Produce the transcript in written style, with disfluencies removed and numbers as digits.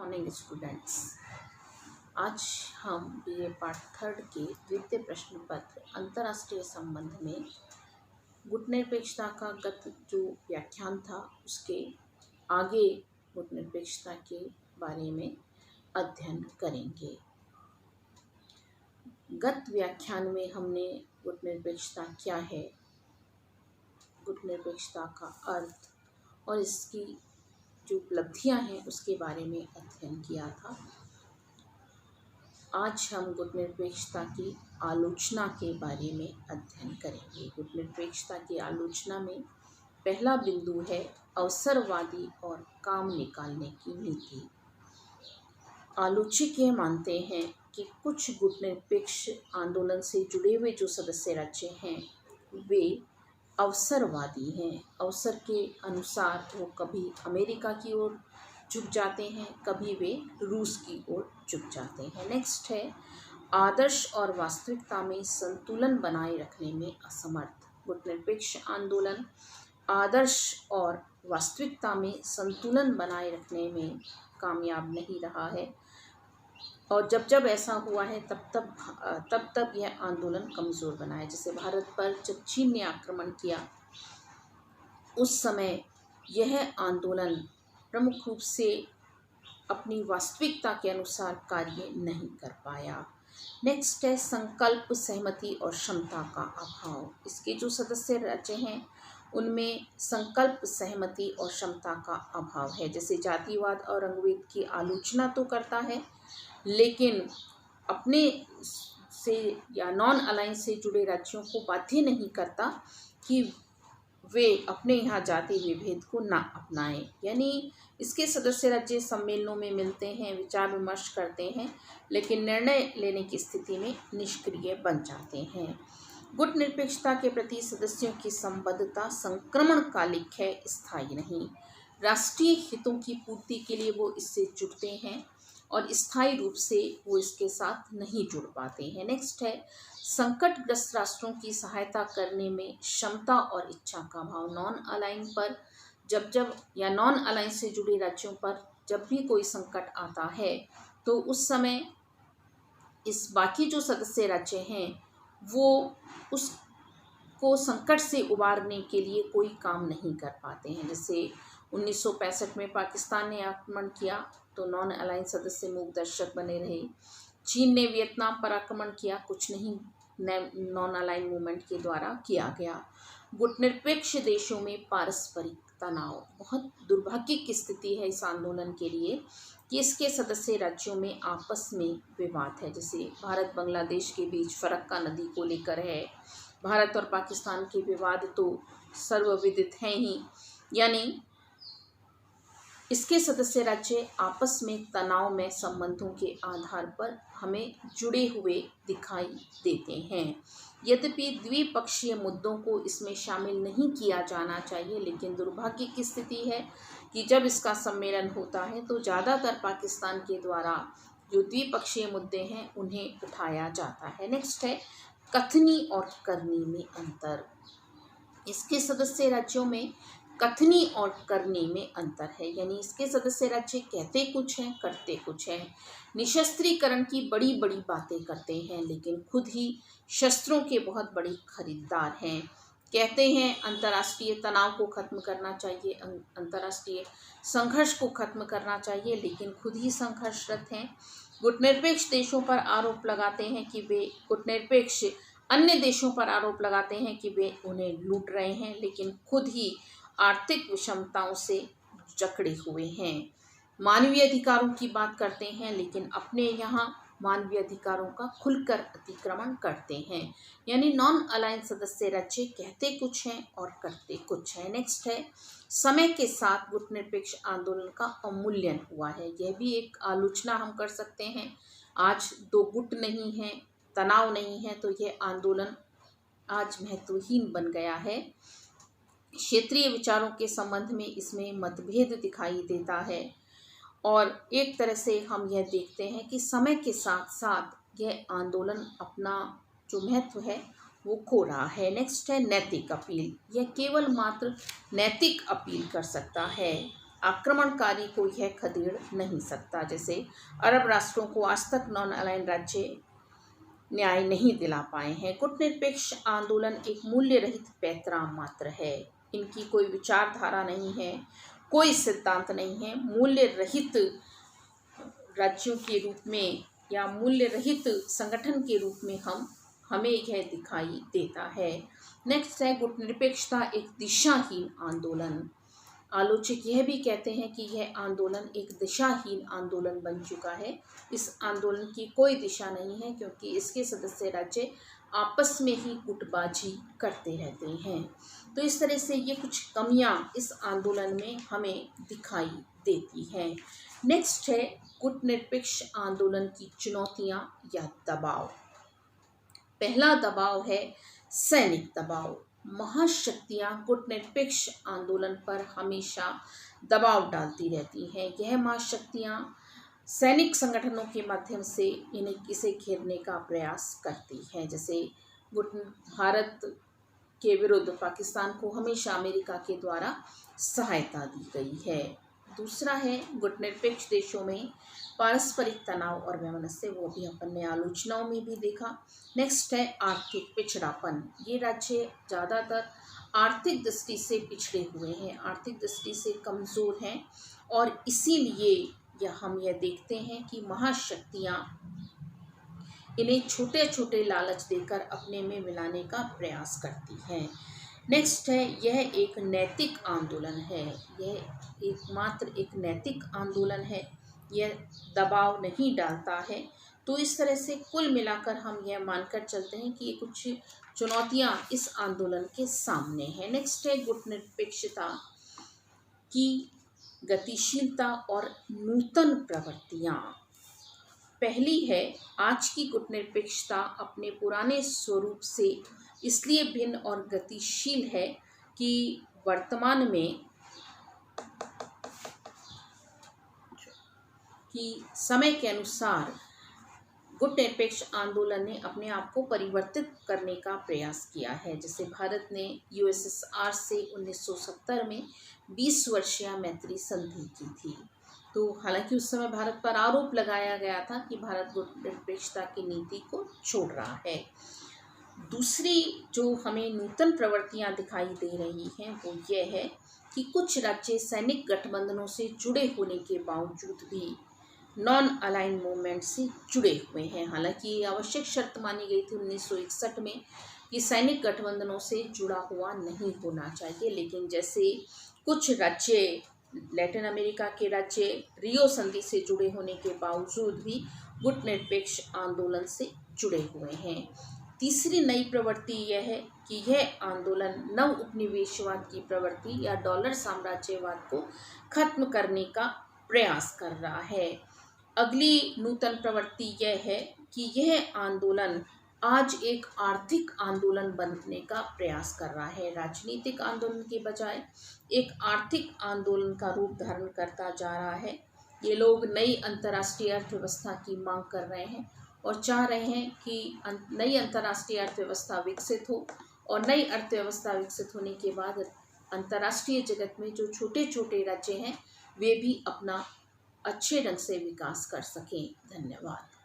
Morning students. आज हम BA part 3 के द्वितीय प्रश्न पत्र अंतर्राष्ट्रीय संबंध में गुटनिरपेक्षता का गत जो व्याख्यान था उसके आगे गुटनिरपेक्षता के बारे में अध्ययन करेंगे। गत व्याख्यान में हमने गुटनिरपेक्षता क्या है, गुटनिरपेक्षता का अर्थ और इसकी जो उपलब्धियां हैं उसके बारे में अध्ययन किया था। आज हम गुटनिरपेक्षता की आलोचना के बारे में अध्ययन करेंगे। गुटनिरपेक्षता की आलोचना में पहला बिंदु है अवसरवादी और काम निकालने की नीति। आलोचक ये मानते हैं कि कुछ गुटनिरपेक्ष आंदोलन से जुड़े हुए जो सदस्य राज्य हैं वे अवसरवादी हैं। अवसर के अनुसार वो कभी अमेरिका की ओर झुक जाते हैं, कभी वे रूस की ओर झुक जाते हैं। नेक्स्ट है आदर्श और वास्तविकता में संतुलन बनाए रखने में असमर्थ। गुटनिरपेक्ष आंदोलन आदर्श और वास्तविकता में संतुलन बनाए रखने में कामयाब नहीं रहा है और जब जब ऐसा हुआ है तब यह आंदोलन कमज़ोर बना है। जैसे भारत पर जब चीन ने आक्रमण किया उस समय यह आंदोलन प्रमुख रूप से अपनी वास्तविकता के अनुसार कार्य नहीं कर पाया। नेक्स्ट है संकल्प, सहमति और क्षमता का अभाव। इसके जो सदस्य राज्य हैं उनमें संकल्प, सहमति और क्षमता का अभाव है। जैसे जातिवाद और रंगभेद की आलोचना तो करता है लेकिन अपने से या नॉन अलायंस से जुड़े राज्यों को बाध्य नहीं करता कि वे अपने यहाँ जाति विभेद को ना अपनाएं। यानी इसके सदस्य राज्य सम्मेलनों में मिलते हैं, विचार विमर्श करते हैं लेकिन निर्णय लेने की स्थिति में निष्क्रिय बन जाते हैं। गुटनिरपेक्षता के प्रति सदस्यों की संबद्धता संक्रमणकालिक है, स्थायी नहीं। राष्ट्रीय हितों की पूर्ति के लिए वो इससे जुड़ते हैं और स्थायी रूप से वो इसके साथ नहीं जुड़ पाते हैं। नेक्स्ट है संकटग्रस्त राष्ट्रों की सहायता करने में क्षमता और इच्छा का अभाव। नॉन अलाइन पर जब या नॉन अलाइन से जुड़े राज्यों पर जब भी कोई संकट आता है तो उस समय इस बाकी जो सदस्य राज्य हैं वो उसको संकट से उबारने के लिए कोई काम नहीं कर पाते हैं। जैसे 1965 में पाकिस्तान ने आक्रमण किया तो नॉन अलाइन सदस्य मूक दर्शक बने रहे। चीन ने वियतनाम पर आक्रमण किया, कुछ नहीं नॉन अलाइन मूवमेंट के द्वारा किया गया। गुटनिरपेक्ष देशों में पारस्परिक तनाव, बहुत दुर्भाग्य की स्थिति है इस आंदोलन के लिए कि इसके सदस्य राज्यों में आपस में विवाद है। जैसे भारत बांग्लादेश के बीच फरक्का नदी को लेकर है, भारत और पाकिस्तान के विवाद तो सर्वविदित हैं ही। यानी इसके सदस्य राज्य आपस में तनाव में संबंधों के आधार पर हमें जुड़े हुए दिखाई देते हैं। यद्यपि द्विपक्षीय मुद्दों को इसमें शामिल नहीं किया जाना चाहिए लेकिन दुर्भाग्य की स्थिति है कि जब इसका सम्मेलन होता है तो ज़्यादातर पाकिस्तान के द्वारा जो द्विपक्षीय मुद्दे हैं उन्हें उठाया जाता है। नेक्स्ट है कथनी और करनी में अंतर। इसके सदस्य राज्यों में कथनी और करनी में अंतर है। यानी इसके सदस्य राज्य कहते कुछ हैं, करते कुछ हैं। निशस्त्रीकरण की बड़ी बड़ी बातें करते हैं लेकिन खुद ही शस्त्रों के बहुत बड़ी खरीदार हैं। कहते हैं अंतर्राष्ट्रीय तनाव को खत्म करना चाहिए, अंतर्राष्ट्रीय संघर्ष को खत्म करना चाहिए लेकिन खुद ही संघर्षरत हैं। गुटनिरपेक्ष देशों पर आरोप लगाते हैं कि वे गुटनिरपेक्ष अन्य देशों पर आरोप लगाते हैं कि वे उन्हें लूट रहे हैं लेकिन खुद ही आर्थिक विषमताओं से जकड़े हुए हैं। मानवीय अधिकारों की बात करते हैं लेकिन अपने यहाँ मानवीय अधिकारों का खुलकर अतिक्रमण करते हैं। यानी नॉन अलाइन सदस्य राज्य कहते कुछ हैं और करते कुछ हैं। नेक्स्ट है समय के साथ गुटनिरपेक्ष आंदोलन का अवमूल्यन हुआ है। यह भी एक आलोचना हम कर सकते हैं। आज दो गुट नहीं है, तनाव नहीं है तो यह आंदोलन आज महत्वहीन बन गया है। क्षेत्रीय विचारों के संबंध में इसमें मतभेद दिखाई देता है और एक तरह से हम यह देखते हैं कि समय के साथ साथ यह आंदोलन अपना जो महत्व है वो खो रहा है। नेक्स्ट है नैतिक अपील। यह केवल मात्र नैतिक अपील कर सकता है आक्रमणकारी को यह खदेड़ नहीं सकता। जैसे अरब राष्ट्रों को आज तक नॉन अलाइन राज्य न्याय नहीं दिला पाए हैं। गुटनिरपेक्ष आंदोलन एक मूल्य रहित पैंतरा मात्र है। इनकी कोई विचारधारा नहीं है, कोई सिद्धांत नहीं है। मूल्य रहित राज्यों के रूप में या मूल्य रहित संगठन के रूप में हमें यह दिखाई देता है। नेक्स्ट है गुटनिरपेक्षता एक दिशाहीन आंदोलन। आलोचक यह भी कहते हैं कि यह आंदोलन एक दिशाहीन आंदोलन बन चुका है। इस आंदोलन की कोई दिशा नहीं है क्योंकि इसके सदस्य राज्य आपस में ही गुटबाजी करते रहते हैं। तो इस तरह से ये कुछ कमियां इस आंदोलन में हमें दिखाई देती हैं। नेक्स्ट है गुटनिरपेक्ष आंदोलन की चुनौतियां या दबाव। पहला दबाव है सैनिक दबाव। महाशक्तियां गुटनिरपेक्ष आंदोलन पर हमेशा दबाव डालती रहती हैं। यह महाशक्तियां सैनिक संगठनों के माध्यम से इसे घेरने का प्रयास करती हैं। जैसे भारत के विरुद्ध पाकिस्तान को हमेशा अमेरिका के द्वारा सहायता दी गई है। दूसरा है गुटनिरपेक्ष देशों में पारस्परिक तनाव और वैमनस्य, वो भी अपन ने आलोचनाओं में भी देखा। नेक्स्ट है आर्थिक पिछड़ापन। ये राज्य ज़्यादातर आर्थिक दृष्टि से पिछड़े हुए हैं, आर्थिक दृष्टि से कमज़ोर हैं और इसीलिए हम यह देखते हैं कि महाशक्तियाँ इन्हें छोटे छोटे लालच देकर अपने में मिलाने का प्रयास करती हैं। नेक्स्ट है यह एक नैतिक आंदोलन है। यह एकमात्र एक नैतिक आंदोलन है, यह दबाव नहीं डालता है। तो इस तरह से कुल मिलाकर हम यह मानकर चलते हैं कि ये कुछ चुनौतियां इस आंदोलन के सामने हैं। नेक्स्ट है गुटनिरपेक्षता की गतिशीलता और नूतन प्रवृत्तियां। पहली है आज की गुटनिरपेक्षता अपने पुराने स्वरूप से इसलिए भिन्न और गतिशील है कि वर्तमान में समय के अनुसार गुटनिरपेक्ष आंदोलन ने अपने आप को परिवर्तित करने का प्रयास किया है। जैसे भारत ने यूएसएसआर से 1970 में 20 वर्षीय मैत्री संधि की थी। तो हालांकि उस समय भारत पर आरोप लगाया गया था कि भारत गुटनिरपेक्षता की नीति को छोड़ रहा है। दूसरी जो हमें नूतन प्रवृत्तियां दिखाई दे रही हैं वो ये है कि कुछ राज्य सैनिक गठबंधनों से जुड़े होने के बावजूद भी नॉन अलाइन मूवमेंट से जुड़े हुए हैं। हालांकि ये आवश्यक शर्त मानी गई थी 1961 में कि सैनिक गठबंधनों से जुड़ा हुआ नहीं होना चाहिए, लेकिन जैसे कुछ राज्य लैटिन अमेरिका के राज्य रियो संधि से जुड़े होने के बावजूद भी गुटनिरपेक्ष आंदोलन से जुड़े हुए हैं। तीसरी नई प्रवृत्ति यह है कि यह आंदोलन नव उपनिवेशवाद की प्रवृत्ति या डॉलर साम्राज्यवाद को खत्म करने का प्रयास कर रहा है। अगली नूतन प्रवृत्ति यह है कि यह आंदोलन आज एक आर्थिक आंदोलन बनने का प्रयास कर रहा है। राजनीतिक आंदोलन के बजाय एक आर्थिक आंदोलन का रूप धारण करता जा रहा है। ये लोग नई अंतर्राष्ट्रीय अर्थव्यवस्था की मांग कर रहे हैं और चाह रहे हैं कि नई अंतर्राष्ट्रीय अर्थव्यवस्था विकसित हो और नई अर्थव्यवस्था विकसित होने के बाद अंतर्राष्ट्रीय जगत में जो छोटे छोटे राज्य हैं वे भी अपना अच्छे ढंग से विकास कर सकें। धन्यवाद।